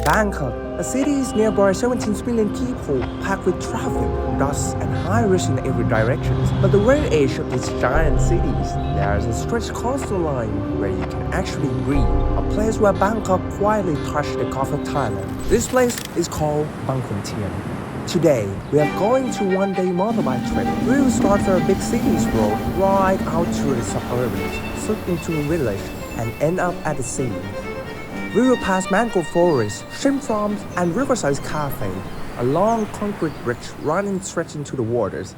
Bangkok, a city is nearby 17 million people, packed with traffic, dust, and high risk in every direction. But the very edge of these giant cities, there's a stretched coastal line where you can actually breathe, a place where Bangkok quietly touched the Gulf of Thailand. This place is called Bang Khun Thian. Today, we are going to one-day motorbike trip. We will start from a big city's road right out through the suburbs, slip into a village, and end up at the sea. We will pass mangrove forests, shrimp farms, and riverside café, a long concrete bridge running straight into the waters,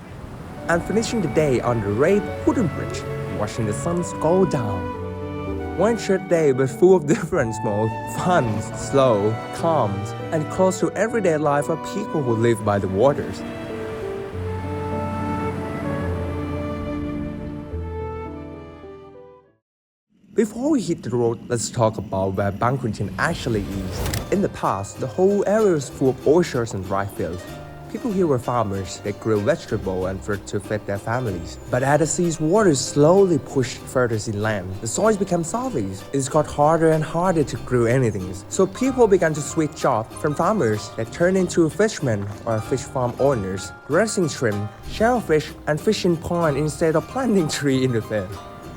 and finishing the day on the red wooden bridge, watching the sun go down. One short day but full of different small, fun, slow, calm, and close to everyday life of people who live by the waters. Before we hit the road, let's talk about where Bang Khun Thian actually is. In the past, the whole area was full of orchards and rice fields. People here were farmers. They grew vegetables and fruit to feed their families. But as the sea's waters slowly pushed further inland, the soil became salty. It got harder and harder to grow anything. So people began to switch jobs from farmers that turned into fishermen or fish farm owners, raising shrimp, shellfish, and fishing pond instead of planting trees in the field.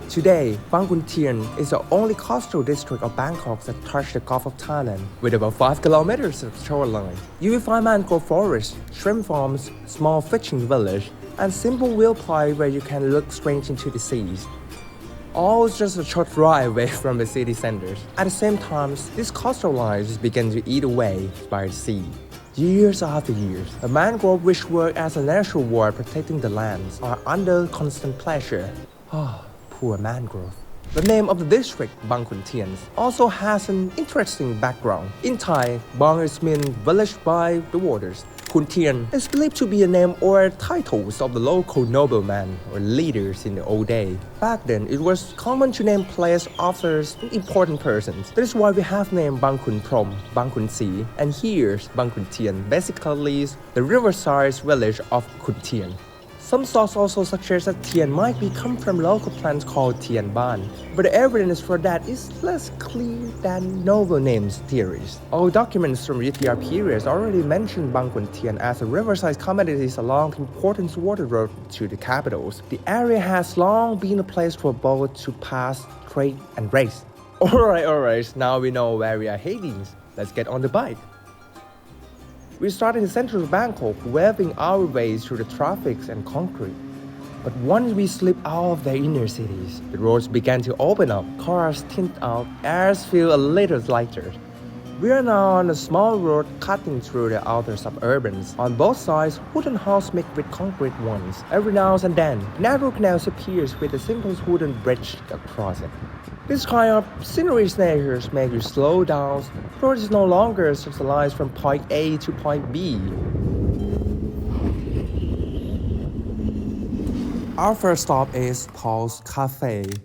Today, Bang Khun Thian is the only coastal district of Bangkok that touches the Gulf of Thailand, with about 5 kilometers of shoreline. You will find mangrove forests, shrimp farms, small fishing village, and simple viewpoint where you can look straight into the seas. All just a short ride away from the city centers. At the same time, these coastal lines begin to eat away by the sea. Years after years, the mangrove which work as a natural wall protecting the lands are under constant pressure. Poor mangrove. The name of the district, Bang Khun Thian, also has an interesting background. In Thai, Bang is mean village by the waters. Khun Thian is believed to be a name or titles of the local noblemen or leaders in the old day. Back then, it was common to name place after important persons. That is why we have named Bang Khun Prom, Bang Khun Si, and here's Bang Khun Thian, basically the riverside village of Khun Thian. Some sources also suggest that Thian might be come from local plants called Thian Ban, but the evidence for that is less clear than novel names theories. All documents from UTR periods already mention Bang Khun Thian as a riverside communities along important water road to the capitals. The area has long been a place for boats to pass, trade, and race. Alright, now we know where we are heading. Let's get on the bike. We start in the center of Bangkok, waving our way through the traffic and concrete. But once we slip out of the inner cities, the roads began to open up, cars tint out, airs feel a little lighter. We are now on a small road cutting through the outer suburbans. On both sides, wooden houses mixed with concrete ones. Every now and then, narrow canals appears with the simplest wooden bridge across it. This kind of scenery natures make you slow down. The road is no longer socialized from point A to point B. Our first stop is Paul's Café.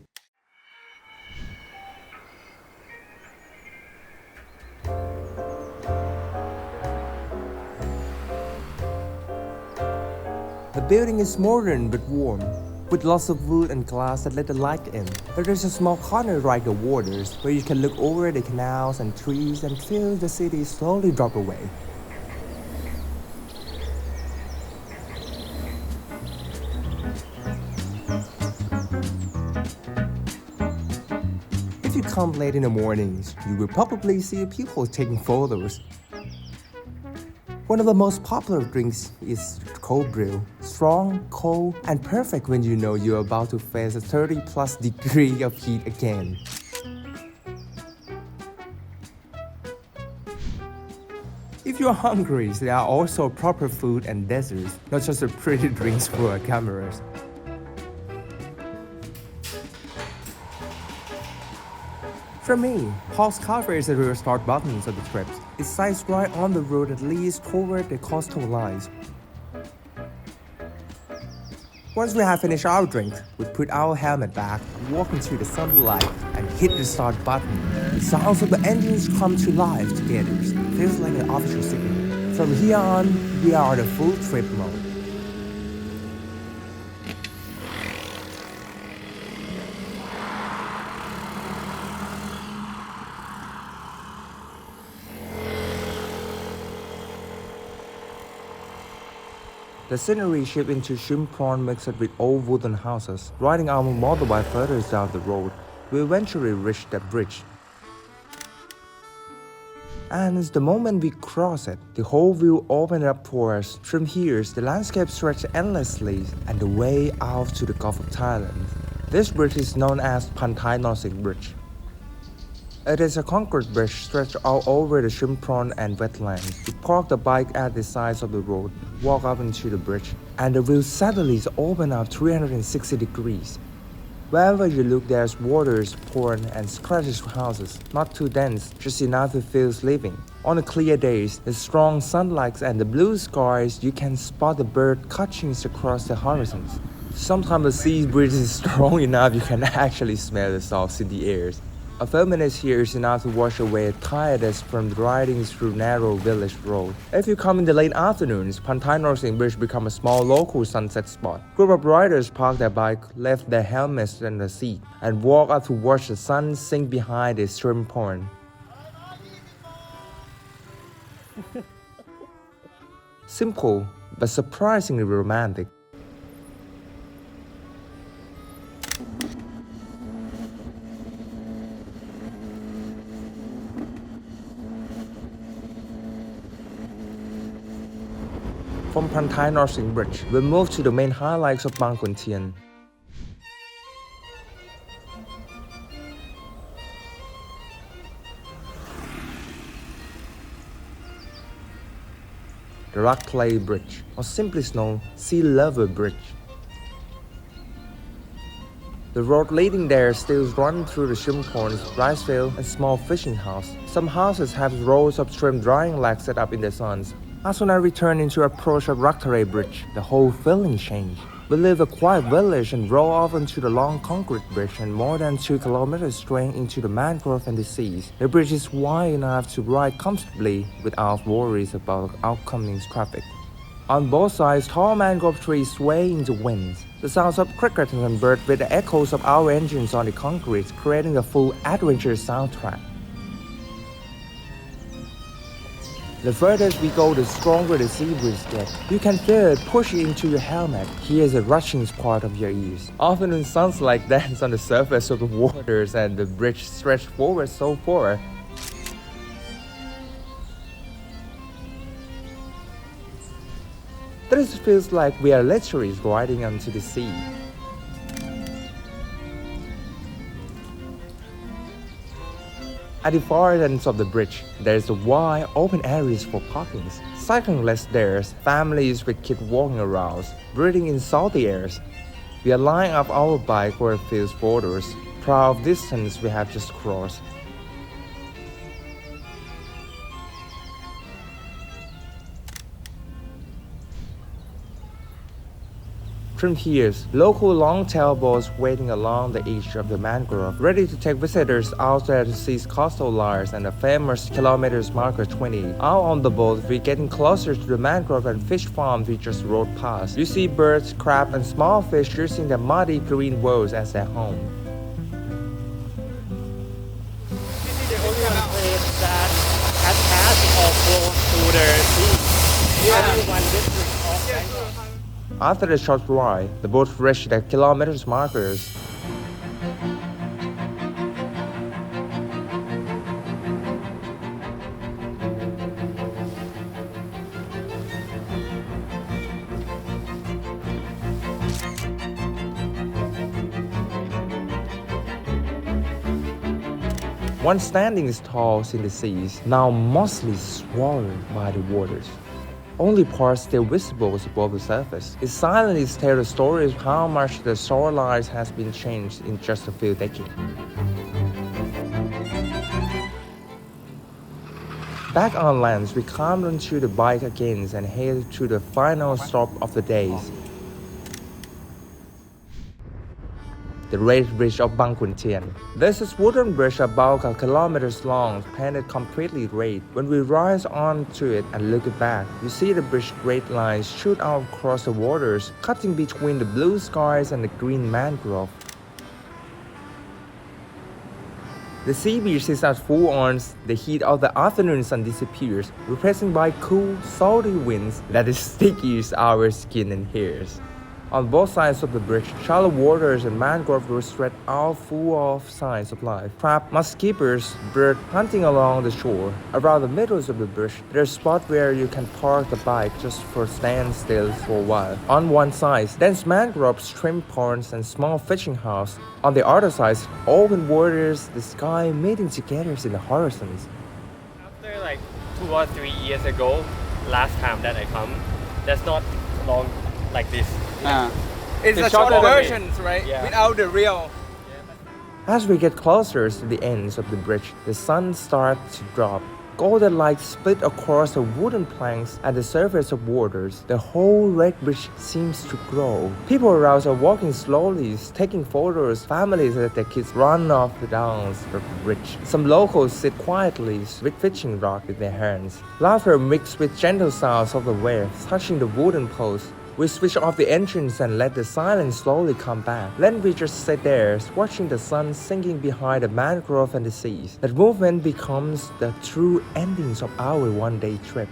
The building is modern but warm, with lots of wood and glass that let the light in. There is a small corner right the waters where you can look over the canals and trees and feel the city slowly drop away. If you come late in the mornings, you will probably see people taking photos. One of the most popular drinks is cold brew. Strong, cold, and perfect when you know you're about to face a 30+ degree of heat again. If you're hungry, there are also proper food and desserts, not just the pretty drinks for cameras. For me, Paul's Cafe is the real start button of the trip. It sits right on the road that leads toward the coastal lines. Once we have finished our drink, we put our helmet back, walk into the sunlight, and hit the start button. The sounds of the engines come to life together. It feels like an official signal. From here on, we are on a full trip mode. The scenery shifts into shrimp pond mixed with old wooden houses. Riding our motorbike further down the road, we eventually reach the bridge. And the moment we cross it, the whole view opened up for us. From here, the landscape stretched endlessly and the way out to the Gulf of Thailand. This bridge is known as Pantai Nosing Bridge. It is a concrete bridge stretched all over the shrimp pond and wetlands. You park the bike at the side of the road, walk up into the bridge, and the view suddenly opens up 360 degrees. Wherever you look, there's waters, pond, and scratched houses, not too dense, just enough to feel living. On the clear days, the strong sunlight and the blue skies, you can spot the bird catchings across the horizons. Sometimes the sea breeze is strong enough you can actually smell the salts in the air. A few minutes here is enough to wash away tiredness from riding through narrow village road. If you come in the late afternoons, Pantai Nosing Bridge becomes a small local sunset spot. Group of riders park their bike, left their helmets in the seat, and walk up to watch the sun sink behind the shrimp pond. Simple, but surprisingly romantic. From Pantai Nosing Bridge, we move to the main highlights of Bang Khun Thian. The Rak Talay Bridge, or simply known Sea Lover Bridge. The road leading there still runs through the shrimp ponds, rice field, and small fishing house. Some houses have rows of shrimp drying racks set up in the suns. As soon as we turn into approach of Rak Talay Bridge, the whole feeling changed. We leave a quiet village and roll off onto the long concrete bridge and more than 2 kilometers straight into the mangrove and the seas. The bridge is wide enough to ride comfortably without worries about oncoming traffic. On both sides, tall mangrove trees sway in the wind. The sounds of crickets and birds with the echoes of our engines on the concrete, creating a full adventure soundtrack. The further we go, the stronger the sea breeze gets. You can feel it push into your helmet. Here's the rushing part of your ears. Often it sounds like dance on the surface of the waters and the bridge stretched forward so far. This feels like we are literally riding onto the sea. At the far end of the bridge, there is a wide open areas for parking. Cyclists there, families with kids walking around, breathing in salty airs. We are lining up our bike where it feels borders, proud of distance we have just crossed. From here, local long-tail boats waiting along the edge of the mangrove, ready to take visitors out there to see coastal lines and the famous kilometers marker 20. Out on the boat, we're getting closer to the mangrove and fish farm we just rode past. You see birds, crab, and small fish using the muddy green walls as their home. This is the only one place that has passed or flown through the sea. Only one district of Bangkok. After a short ride, the boat reached the kilometers markers. Once standing tall in the seas, now mostly swallowed by the waters. Only parts still visible above the surface. It silently tells the story of how much the shoreline has been changed in just a few decades. Back on land, we climbed onto the bike again and headed to the final stop of the day. The Red Bridge of Bang Khun Thian. This is wooden bridge about 1 kilometer long, painted completely red. When we rise onto it and look back, you see the bridge red lines shoot out across the waters, cutting between the blue skies and the green mangrove. The sea beach is at full on, the heat of the afternoon sun disappears, replaced by cool, salty winds that is sticky to our skin and hairs. On both sides of the bridge, shallow waters and mangrove were spread out full of signs of life. Crab, musketeers, bird hunting along the shore. Around the middles of the bridge, there's a spot where you can park the bike just for stand still for a while. On one side, dense mangroves, shrimp ponds, and small fishing house. On the other side, open waters, the sky meeting together in the horizons. After like 2 or 3 years ago, last time that I come, that's not long like this. It's The a short short version, right? Yeah. Without the real. As we get closer to the ends of the bridge, the sun starts to drop. Golden light split across the wooden planks at the surface of waters. The whole red bridge seems to glow. People around are walking slowly, taking photos. Families let their kids run off the downs of the bridge. Some locals sit quietly with fishing rod in their hands. Laughter mixed with gentle sounds of the waves touching the wooden posts. We switch off the engines and let the silence slowly come back. Then we just sit there, watching the sun sinking behind the mangrove and the seas. That movement becomes the true endings of our one-day trip.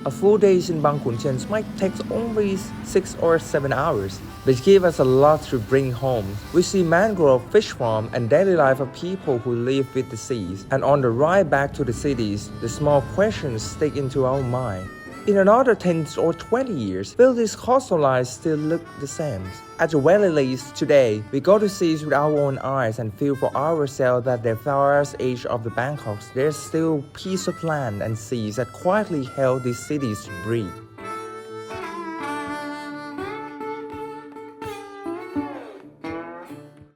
A full day in Bang Khun Thian might take only 6 or 7 hours, but give us a lot to bring home. We see mangrove, fish farm, and daily life of people who live with the seas. And on the ride back to the cities, the small questions stick into our mind. In another 10 or 20 years, will these coastal lines still look the same? At the very least, today, we go to seas with our own eyes and feel for ourselves that the vast age of the Bangkoks, there's still piece of land and seas that quietly held these cities to breathe.